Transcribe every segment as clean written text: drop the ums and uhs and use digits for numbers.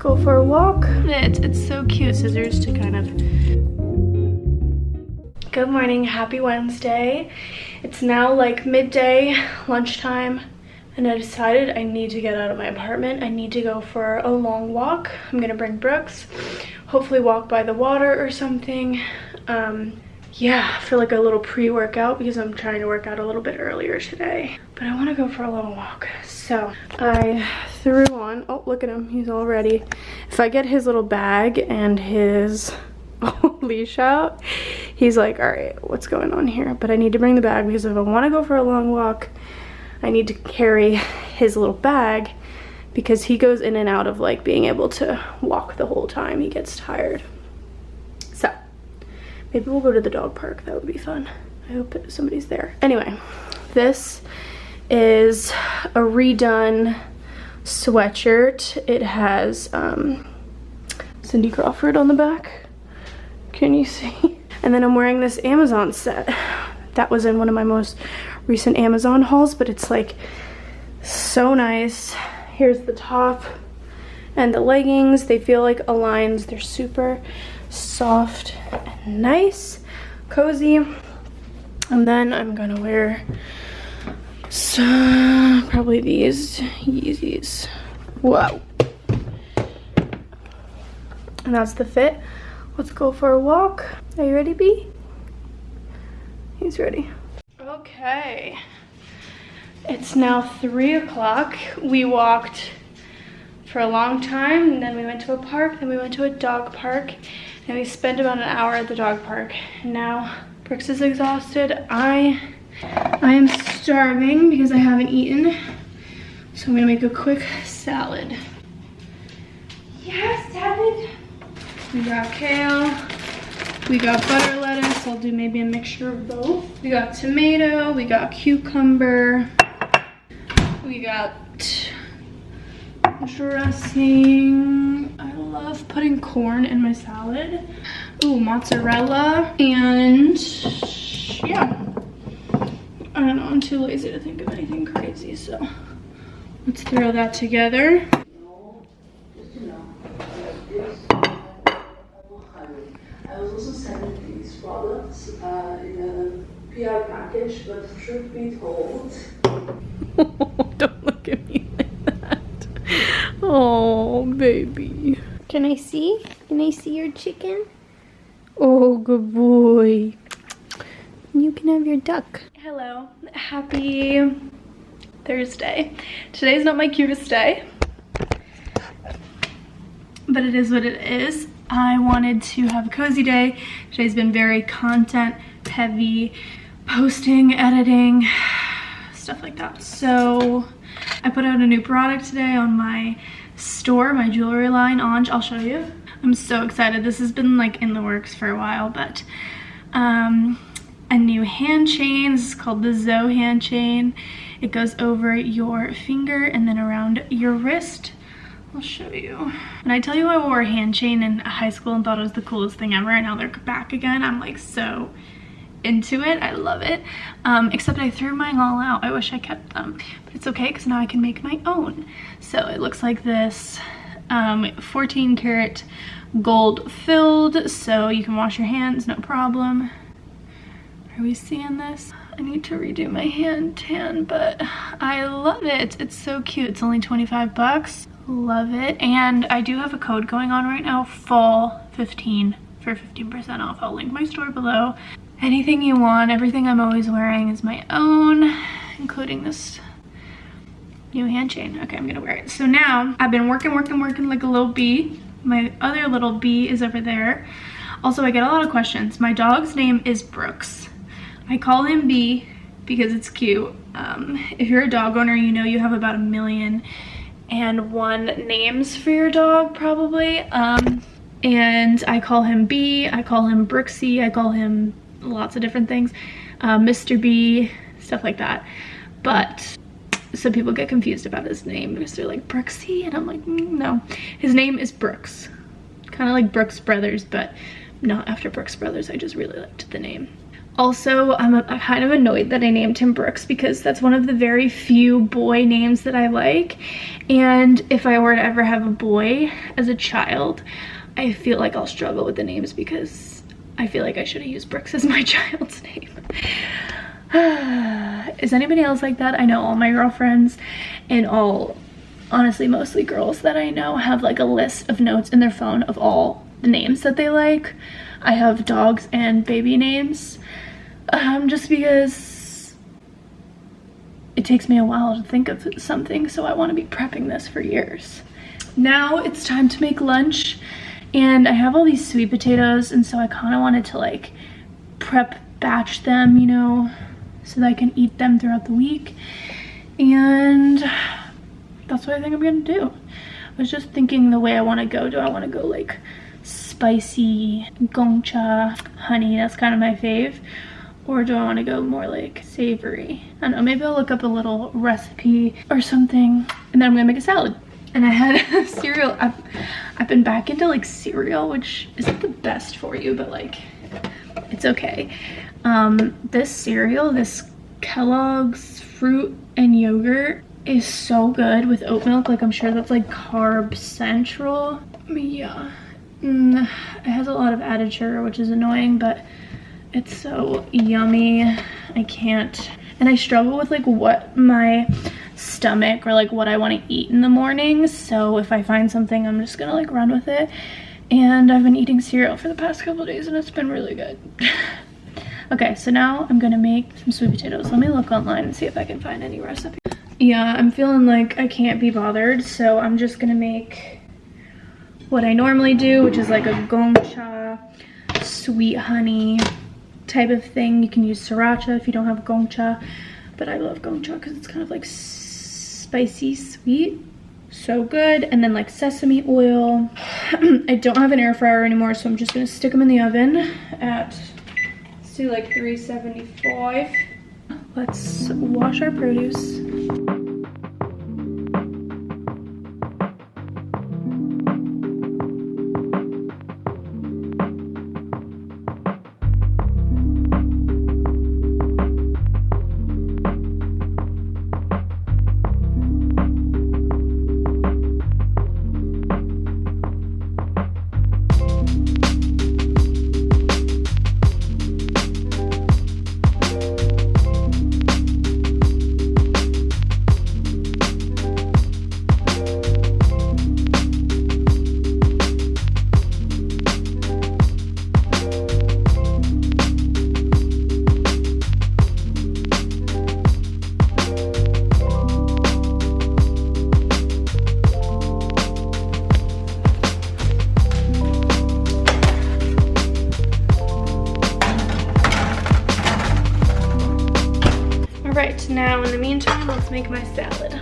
go for a walk. It's so cute. Scissors to kind of... Good morning, happy Wednesday. It's now like midday, lunchtime, and I decided I need to get out of my apartment. I need to go for a long walk. I'm gonna bring Brooks, hopefully walk by the water or something. Yeah, for like a little pre-workout because I'm trying to work out a little bit earlier today. But I want to go for a long walk. So I threw on, oh, look at him, he's all ready. If I get his little bag and his leash out, he's like, all right, what's going on here? But I need to bring the bag because if I want to go for a long walk, I need to carry his little bag because he goes in and out of like being able to walk the whole time. He gets tired. So maybe we'll go to the dog park. That would be fun. I hope somebody's there. Anyway, this is a redone sweatshirt. It has Cindy Crawford on the back. Can you see? And then I'm wearing this Amazon set. That was in one of my most recent Amazon hauls, but it's like so nice. Here's the top and the leggings. They feel like Aligns. They're super soft and nice, cozy. And then I'm gonna wear probably these Yeezys. Whoa. And that's the fit. Let's go for a walk. Are you ready, B? He's ready. Okay. It's now 3 o'clock. We walked for a long time, and then we went to a park, then we went to a dog park, and we spent about an hour at the dog park. And now Brooks is exhausted. I am starving because I haven't eaten. So I'm gonna make a quick salad. Yes, salad. We got kale. We got butter lettuce. I'll do maybe a mixture of both. We got tomato. We got cucumber. We got dressing. I love putting corn in my salad. Ooh, mozzarella. And yeah. I don't know, I'm too lazy to think of anything crazy, so let's throw that together. I was also sending these products in a PR package, but truth be told... Don't look at me like that. Oh, baby. Can I see? Can I see your chicken? Oh, good boy. You can have your duck. Hello, happy Thursday. Today's not my cutest day, but it is what it is. I wanted to have a cozy day. Today's been very content heavy, posting, editing, stuff like that. So I put out a new product today on my store, my jewelry line, Anj. I'll show you. I'm so excited. This has been like in the works for a while, but a new hand chain. This is called the Zoe hand chain. It goes over your finger and then around your wrist. I'll show you. And I tell you, I wore a hand chain in high school and thought it was the coolest thing ever, and now they're back again. I'm like so into it. I love it. Except I threw mine all out. I wish I kept them, but it's okay because now I can make my own. So it looks like this, 14 karat gold filled, so you can wash your hands, no problem. Are we seeing this? I need to redo my hand tan, but I love it. It's so cute. It's only 25 bucks. Love it. And I do have a code going on right now, fall15 for 15% off. I'll link my store below. Anything you want, everything I'm always wearing is my own, including this new hand chain. Okay, I'm gonna wear it. So now I've been working like a little bee. My other little bee is over there. Also, I get a lot of questions. My dog's name is Brooks. I call him B because it's cute. If you're a dog owner, you know you have about 1,000,001 names for your dog, probably. And I call him B, I call him Brooksy, I call him lots of different things. Mr. B, stuff like that. But some people get confused about his name because they're like, Brooksy? And I'm like, no. His name is Brooks. Kind of like Brooks Brothers, but not after Brooks Brothers. I just really liked the name. Also, I'm kind of annoyed that I named him Brooks because that's one of the very few boy names that I like. And if I were to ever have a boy as a child, I feel like I'll struggle with the names because I feel like I should have used Brooks as my child's name. Is anybody else like that? I know all my girlfriends and honestly, mostly girls that I know have like a list of notes in their phone of all the names that they like. I have dogs and baby names. Just because it takes me a while to think of something, so I want to be prepping this for years. Now it's time to make lunch, and I have all these sweet potatoes, and so I kind of wanted to like batch them, you know, so that I can eat them throughout the week, and that's what I think I'm gonna do. I was just thinking the way I want to go. Do I want to go like spicy gongcha honey? That's kind of my fave. Or do I want to go more like savory? I don't know, maybe I'll look up a little recipe or something, and then I'm gonna make a salad. And I had cereal. I've been back into like cereal, which isn't the best for you, but like, it's okay. This cereal, this Kellogg's fruit and yogurt is so good with oat milk. Like, I'm sure that's like carb central. Yeah, it has a lot of added sugar, which is annoying, but it's so yummy. I can't, and I struggle with like what my stomach or like what I want to eat in the morning. So if I find something, I'm just gonna like run with it. And I've been eating cereal for the past couple of days and it's been really good. Okay, so now I'm gonna make some sweet potatoes. Let me look online and see if I can find any recipe. Yeah, I'm feeling like I can't be bothered, so I'm just gonna make what I normally do, which is like a gongcha sweet honey type of thing. You can use sriracha if you don't have gongcha, but I love gongcha because it's kind of like spicy sweet, so good. And then like sesame oil. I don't have an air fryer anymore, so I'm just gonna stick them in the oven at, let's do like 375. Let's wash our produce. Alright, now in the meantime, let's make my salad.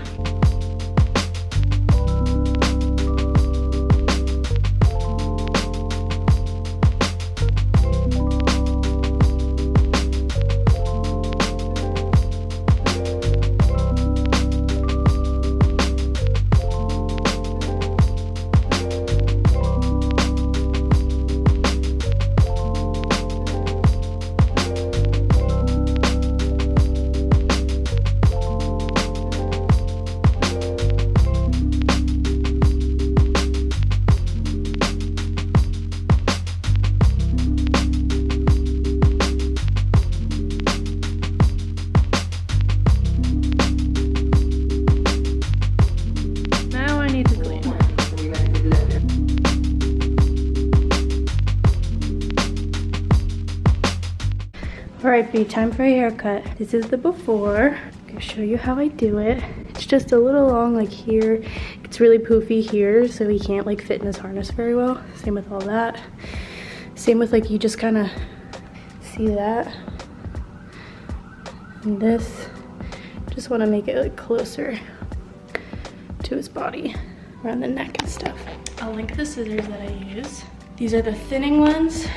Alright, B, time for a haircut. This is the before. I'm gonna show you how I do it. It's just a little long like here. It's really poofy here, so he can't like fit in his harness very well. Same with all that. Same with like, you just kind of see that. And this, just want to make it like closer to his body, around the neck and stuff. I'll link the scissors that I use. These are the thinning ones,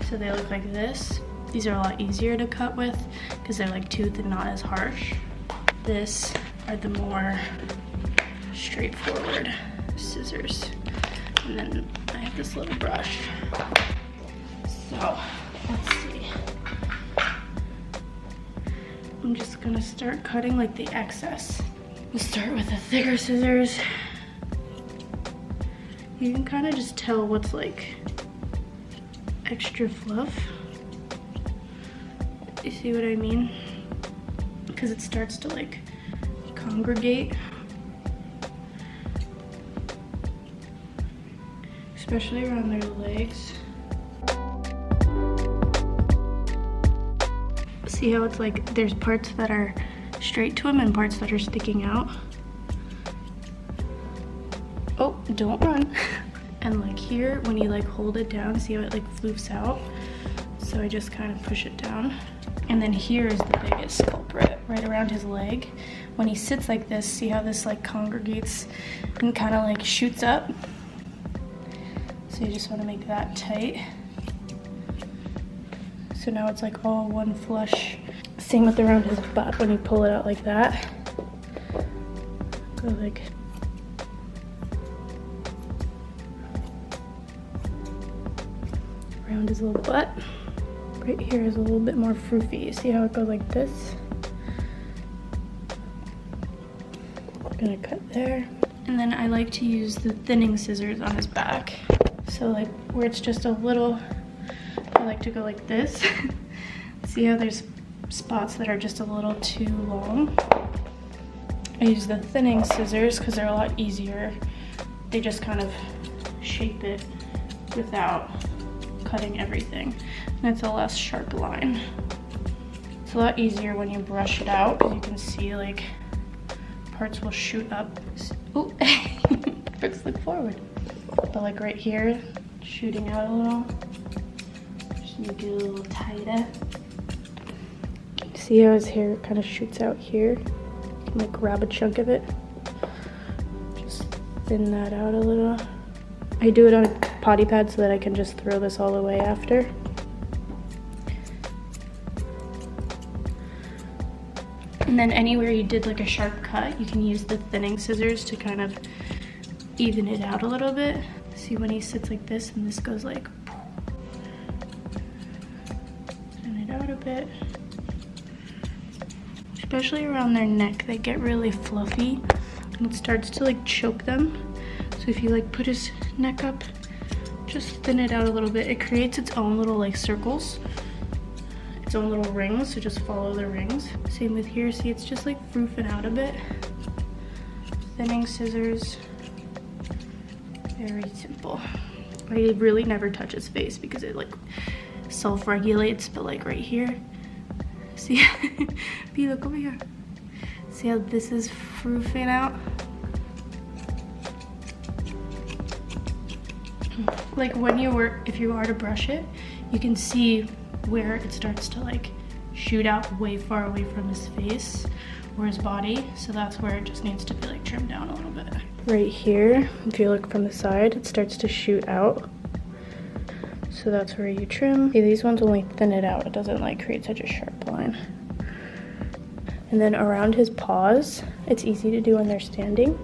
so they look like this. These are a lot easier to cut with because they're like toothed and not as harsh. This are the more straightforward scissors. And then I have this little brush. So, let's see. gonna start cutting like the excess. We'll start with the thicker scissors. You can kind of just tell what's like extra fluff. You see what I mean? Because it starts to like congregate. Especially around their legs. See how it's like there's parts that are straight to them and parts that are sticking out? Oh, don't run. And like here, when you like hold it down, see how it like floofs out? So I just kind of push it down. And then here is the biggest culprit, right around his leg. When he sits like this, see how this like congregates and kind of like shoots up? So you just want to make that tight. So now it's like all one flush. Same with around his butt when you pull it out like that. Go like around his little butt. Right here is a little bit more froofy. See how it goes like this? I'm gonna cut there. And then I like to use the thinning scissors on his back. So like where it's just a little, I like to go like this. See how there's spots that are just a little too long? I use the thinning scissors because they're a lot easier. They just kind of shape it without cutting everything. And it's a less sharp line. It's a lot easier when you brush it out because you can see like parts will shoot up. Oh, Brooks, look forward. But like right here, shooting out a little. Just make it a little tighter. See how his hair kind of shoots out here? You can like grab a chunk of it. Just thin that out a little. I do it on a potty pad so that I can just throw this all away after. And then anywhere you did like a sharp cut, you can use the thinning scissors to kind of even it out a little bit. See when he sits like this and this goes like, thin it out a bit. Especially around their neck, they get really fluffy and it starts to like choke them. So if you like put his neck up, just thin it out a little bit. It creates its own little like circles, its own little rings, so just follow the rings. Same with here, see it's just like froofing out a bit. Thinning scissors, very simple. I really never touch his face because it like self-regulates, but like right here, see, B, look over here. See how this is froofing out? Like when you were, if you are to brush it, you can see where it starts to like shoot out way far away from his face or his body. So that's where it just needs to be like trimmed down a little bit. Right here, if you look from the side, it starts to shoot out. So that's where you trim. See, these ones only thin it out. It doesn't like create such a sharp line. And then around his paws, it's easy to do when they're standing,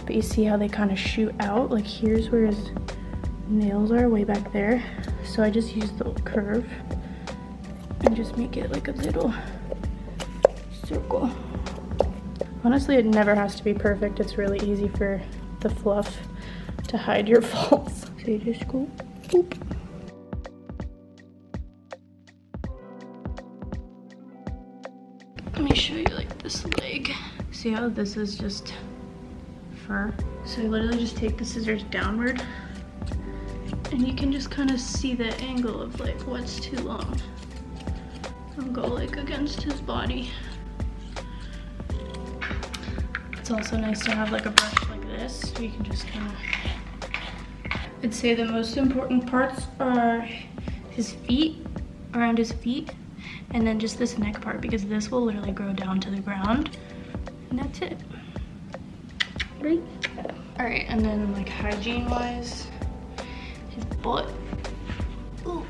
but you see how they kind of shoot out? Like here's where his nails are, way back there. So I just use the curve and just make it like a little circle. Honestly, it never has to be perfect. It's really easy for the fluff to hide your faults. So you just go boop. Let me show you like this leg. See how this is just fur? So I literally just take the scissors downward and you can just kind of see the angle of like what's too long. I'll go like against his body. It's also nice to have like a brush like this so you can just kind of, I'd say the most important parts are his feet, around his feet, and then just this neck part because this will literally grow down to the ground, and that's it. Right? All right, and then like hygiene wise, his butt. Ooh.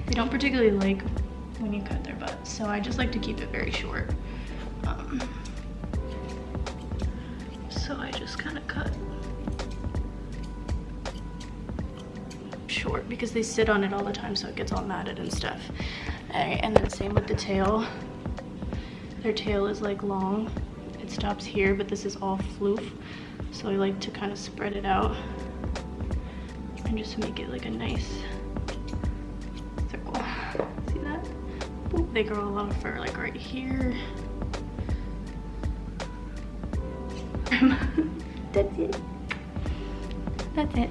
They don't particularly like when you cut their butt, so I just like to keep it very short. So I just kind of cut short because they sit on it all the time, so it gets all matted and stuff. All right, and then same with the tail. Their tail is like long. It stops here, but this is all floof. So I like to kind of spread it out and just make it like a nice circle. See that? Boop. They grow a lot of fur like right here. That's it. That's it.